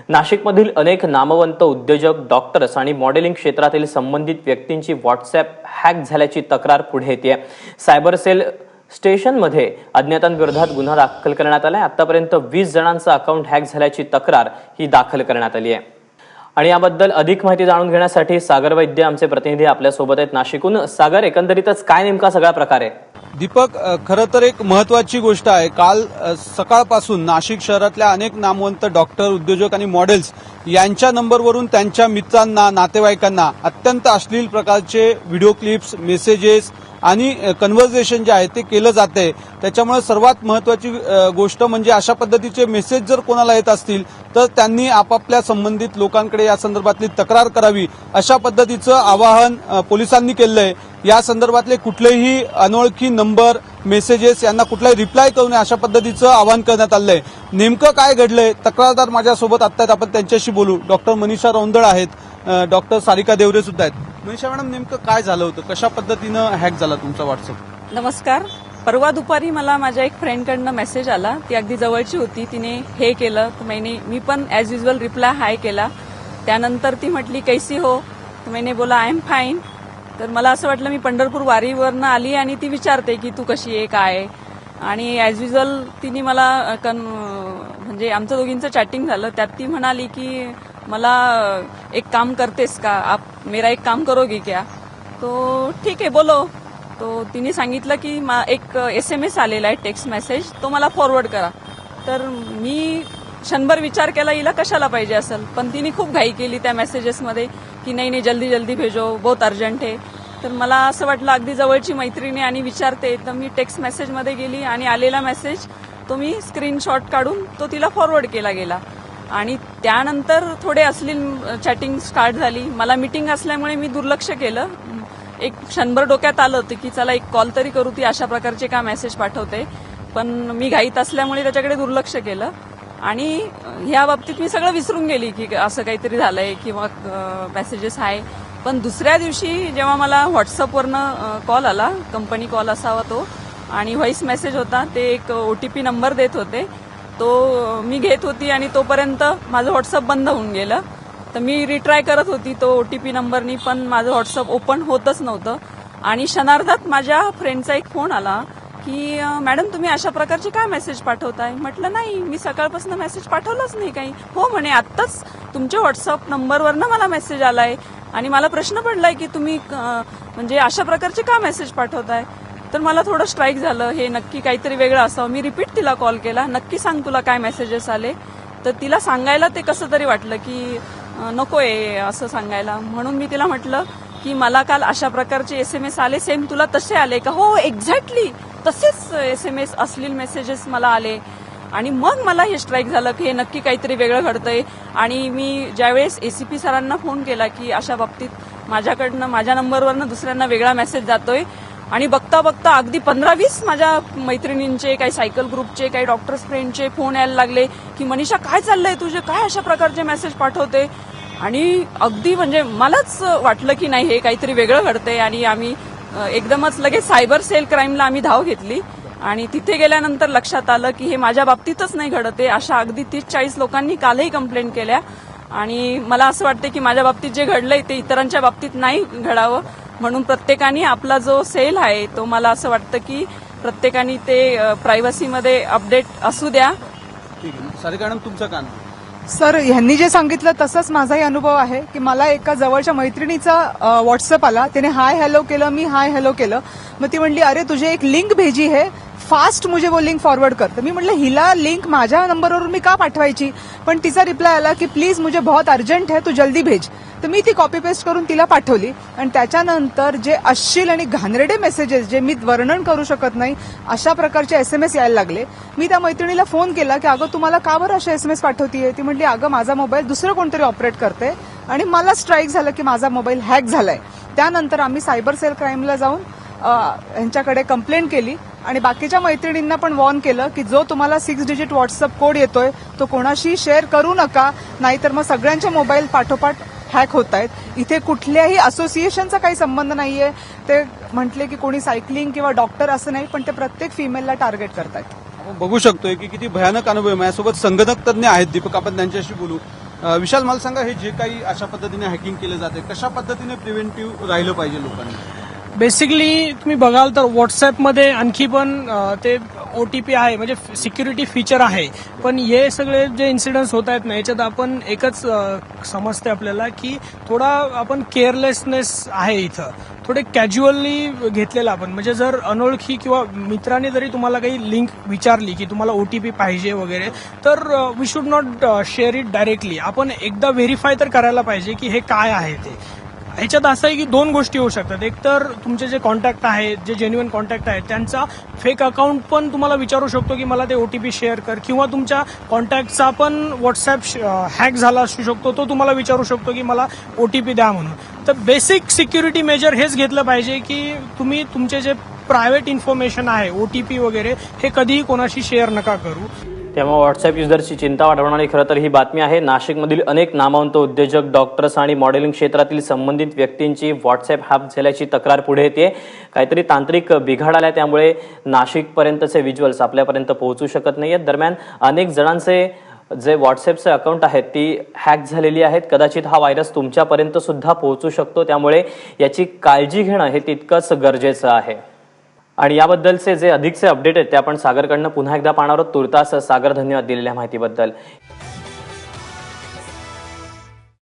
नाशिकमधील अनेक नामवंत उद्योजक, डॉक्टर्स आणि मॉडेलिंग क्षेत्रातील संबंधित व्यक्तींची व्हॉट्सअॅप हॅक झाल्याची तक्रार पुढे येते। सायबर सेल स्टेशनमध्ये अज्ञातांविरोधात गुन्हा दाखल करण्यात आला आहे। आतापर्यंत 20 जणांचं अकाउंट हॅक झाल्याची तक्रार ही दाखल करण्यात आली आहे। आणि याबद्दल अधिक माहिती जाणून घेण्यासाठी सागर वैद्य आमचे प्रतिनिधी आपल्या सोबत आहेत नाशिकहून। सागर, एकंदरीतच काय नेमका सगळा प्रकार आहे? दीपक, खरं तर एक महत्वाची गोष्ट आहे। काल सकाळपासून नाशिक शहरातल्या अनेक नामवंत डॉक्टर, उद्योजक आणि मॉडेल्स यांच्या नंबरवरून त्यांच्या मित्रांना, नातेवाईकांना अत्यंत अश्लील प्रकारचे व्हिडिओ क्लिप्स, मेसेजेस आणि कन्व्हर्सेशन जे आहे ते केलं जातंय। त्याच्यामुळे सर्वात महत्वाची गोष्ट म्हणजे अशा पद्धतीचे मेसेज जर कोणाला येत असतील तर त्यांनी आपापल्या संबंधित लोकांकडे या संदर्भातली तक्रार करावी, अशा पद्धतीचं आवाहन पोलिसांनी केलंय। या संदर्भातले कुठलेही अनोळखी नंबर, मेसेजेस यांना कुठलाही रिप्लाय करू नये, अशा पद्धतीचं आवाहन करण्यात आलंय। नेमकं काय घडलंय, तक्रारदार माझ्यासोबत आहेत, आपण त्यांच्याशी बोलू। डॉक्टर मनीषा रौंदळ आहेत, डॉक्टर सारिका देवरे सुद्धा आहेत। मनीषा मॅडम, नेमकं काय झालं होतं, कशा पद्धतीनं हॅक झाला तुमचा व्हॉट्सअप? नमस्कार। परवा दुपारी मला माझ्या एक फ्रेंडकडनं मेसेज आला, ती अगदी जवळची होती, तिने हे केलं तर मी पण ॲज युजल रिप्लाय हाय केला। त्यानंतर ती म्हटली कैसी हो, तर मैंने बोला आय एम फाईन। तर मला असं वाटलं मी पंढरपूर वारीवरनं आली आणि ती विचारते की तू कशी आहे, काय आहे। आणि ॲज युजल तिने मला म्हणजे आमचं दोघींचं चॅटिंग झालं। त्यात ती म्हणाली की मला एक काम करतेस का, आप मेरा एक काम करोगे क्या? तो ठीक आहे बोलो। तो तिने सांगितलं की एक SMS आलेला आहे, टेक्स्ट मेसेज, तो मला फॉरवर्ड करा। तर मी क्षणभर विचार केला हिला कशाला पाहिजे असेल, पण तिने खूप घाई केली त्या मेसेजेसमध्ये की नाही जल्दी जल्दी भेजो, बहुत अर्जंट आहे। तर मला असं वाटलं अगदी जवळची मैत्रिणी आणि विचारते, तर मी टेक्स्ट मेसेजमध्ये गेली आणि आलेला मेसेज तो मी स्क्रीनशॉट काढून तो तिला फॉरवर्ड केला गेला। आणि त्यानंतर थोडे अश्लील चॅटिंग स्टार्ट झाली। मला मीटिंग असल्यामुळे मी दुर्लक्ष केलं। एक क्षणभर डोक्यात आलं होतं की चला एक कॉल तरी करू, ती अशा प्रकारचे का मेसेज पाठवते, पण मी घाईत असल्यामुळे त्याच्याकडे दुर्लक्ष केलं आणि ह्या बाबतीत मी सगळं विसरून गेली की असं काहीतरी झालंय किंवा मेसेजेस आहे। पण दुसऱ्या दिवशी जेव्हा मला व्हॉट्सअपवरनं कॉल आला, कंपनी कॉल असावा तो, आणि व्हॉइस मेसेज होता, ते एक OTP नंबर देत होते, तो मी घेत होती आणि तोपर्यंत माझं व्हॉट्सअप बंद होऊन गेलं। तर मी रिट्राय करत होती तो OTP नंबरनी, पण माझं व्हॉट्सअप ओपन होतच नव्हतं। आणि क्षणार्धात माझ्या फ्रेंडचा एक फोन आला की मॅडम तुम्ही अशा प्रकारचे काय मेसेज पाठवताय? म्हटलं नाही, मी सकाळपासून मेसेज पाठवलाच नाही काही। हो म्हणे, आत्ताच तुमच्या व्हॉट्सअप नंबरवरनं मला मेसेज आलाय आणि मला प्रश्न पडलाय की तुम्ही म्हणजे अशा प्रकारचे का मेसेज पाठवताय? तर मला थोडं स्ट्राईक झालं, हे नक्की काहीतरी वेगळं असावं। मी रिपीट तिला कॉल केला, नक्की सांग तुला काय मेसेजेस आले? तर तिला सांगायला ते कसं तरी वाटलं की नकोय असं सांगायला, म्हणून मी तिला म्हटलं की मला काल अशा प्रकारचे SMS आले, सेम तुला तसे आले का? हो एक्झॅक्टली तसेच SMS अश्लील मेसेजेस मला आले। आणि मग मला हे स्ट्राईक झालं की हे नक्की काहीतरी वेगळं घडतंय। आणि मी ज्यावेळेस ACP सरांना फोन केला की अशा बाबतीत माझ्याकडनं माझ्या नंबरवरनं दुसऱ्यांना वेगळा मेसेज जातोय, आणि बघता बघता अगदी 15-20 माझ्या मैत्रिणींचे, काही सायकल ग्रुपचे, काही डॉक्टर्स फ्रेंडचे फोन यायला लागले की मनीषा काय चाललंय तुझे, काय अशा प्रकारचे मेसेज पाठवते? आणि अगदी म्हणजे मलाच वाटलं की नाही हे काहीतरी वेगळं घडतंय। आणि आम्ही एकदमच लगेच सायबर सेल क्राईमला आम्ही धाव घेतली आणि तिथे गेल्यानंतर लक्षात आलं की हे माझ्या बाबतीतच नाही घडते, अशा अगदी 30-40 लोकांनी कालही कंप्लेंट केल्या। आणि मला असं वाटतं की माझ्या बाबतीत जे घडलंय ते इतरांच्या बाबतीत नाही घडावं, म्हणून प्रत्येकाने आपला जो सेल आहे तो मला असं वाटतं की प्रत्येकाने ते प्रायव्हसीमध्ये अपडेट असू द्या। ठीक आहे, सारिका मॅडम तुमचं काय? सर, ह्यांनी जे सांगितलं तसंच माझाही अनुभव आहे की मला एका जवळच्या मैत्रिणीचा व्हॉट्सअप आला, तिने हाय हॅलो केलं, मी हाय हॅलो केलं, मग ती म्हणली अरे तुझे एक लिंक भेजी है, फास्ट मुझे वो लिंक फॉरवर्ड कर। तर मी म्हटलं हिला लिंक माझ्या नंबरवरून मी का पाठवायची, पण तिचा रिप्लाय आला की प्लीज मुझे बहुत अर्जंट है, तू जल्दी भेज। तर मी ती कॉपी पेस्ट करून तिला पाठवली आणि त्याच्यानंतर जे अश्लील आणि घाणेरडे मेसेजेस, जे मी वर्णन करू शकत नाही अशा प्रकारचे SMS यायला लागले। मी त्या मैत्रिणीला फोन केला की अगं तुम्हाला का बरं असे SMS पाठवतीये? ती म्हटली अगं माझा मोबाईल दुसरं कोणतरी ऑपरेट करते आणि मला स्ट्राईक झालं की माझा मोबाईल हॅक झालाय। त्यानंतर आम्ही सायबर सेल क्राईमला जाऊन यांच्याकडे कंप्लेंट केली आणि बाकीच्या मैत्रिणींना पण वॉर्न केलं की जो तुम्हाला 6 डिजिट व्हॉट्सअप कोड येतोय तो कोणाशी शेअर करू नका, नाहीतर मग सगळ्यांचे मोबाईल पाठोपाठ हॅक होत आहेत। इथे कुठल्याही असोसिएशनचा काही संबंध नाहीये। ते म्हटले की कोणी सायकलिंग किंवा डॉक्टर असं नाही, पण ते प्रत्येक फिमेलला टार्गेट करतायत। आपण बघू शकतोय की किती भयानक अनुभव आहे। माझ्यासोबत संगणक तज्ञ आहेत दीपक, आपण त्यांच्याशी बोलू। विशाल, मला सांगा, हे जे काही अशा पद्धतीने हॅकिंग केलं जाते, कशा पद्धतीने प्रिव्हेंटिव्ह राहिलं पाहिजे लोकांनी? बेसिकली तुम्ही बघाल तर व्हॉट्सॲपमध्ये आणखी पण ते OTP आहे, म्हणजे सिक्युरिटी फीचर आहे. पण हे सगळे जे इन्सिडेंट्स होत आहेत ना, याच्यात आपण एकच समजते आपल्याला की थोडा आपण केअरलेसनेस आहे इथं, थोडे कॅज्युअली घेतलेलं आपण. म्हणजे जर अनोळखी किंवा मित्राने जरी तुम्हाला काही लिंक विचारली की तुम्हाला OTP पाहिजे वगैरे, तर we should not share it directly. आपण एकदा व्हेरीफाय तर करायला पाहिजे की हे काय आहे ते. ह्याच्यात असं आहे की दोन गोष्टी होऊ शकतात. एक तर तुमचे जे कॉन्टॅक्ट आहेत, जे जेन्युइन कॉन्टॅक्ट आहेत, त्यांचा फेक अकाउंट पण तुम्हाला विचारू शकतो की मला ते OTP शेअर कर, किंवा तुमच्या कॉन्टॅक्टचा पण व्हॉट्सॲप हॅक झाला असू शकतो, तो तुम्हाला विचारू शकतो की मला OTP द्या म्हणून. तर बेसिक सिक्युरिटी मेजर हेच घेतलं पाहिजे की तुम्ही तुमचे जे प्रायव्हेट इन्फॉर्मेशन आहे, OTP वगैरे, हे कधीही कोणाशी शेअर नका करू. त्यामुळे व्हॉट्सअप युजर्सची चिंता वाढवणारी खरं तर ही बातमी आहे. नाशिकमधील अनेक नामवंत उद्योजक, डॉक्टर्स आणि मॉडेलिंग क्षेत्रातील संबंधित व्यक्तींची व्हॉट्सअप हॅक झाल्याची तक्रार पुढे येते. काहीतरी तांत्रिक बिघाड आला, त्यामुळे नाशिकपर्यंतचे व्हिज्युअल्स आपल्यापर्यंत पोहोचू शकत नाहीयेत. दरम्यान अनेक जणांचे जे व्हॉट्सअपचे अकाउंट आहेत ती हॅक झालेली आहेत. कदाचित हा व्हायरस तुमच्यापर्यंत सुद्धा पोहोचू शकतो, त्यामुळे याची काळजी घेणं हे तितकंच गरजेचं आहे. आणि याबद्दलचे जे अधिकचे अपडेट आहेत ते आपण सागरकडनं पुन्हा एकदा पाहणार आहोत. तुर्तास सागर, धन्यवाद दिलेल्या माहितीबद्दल.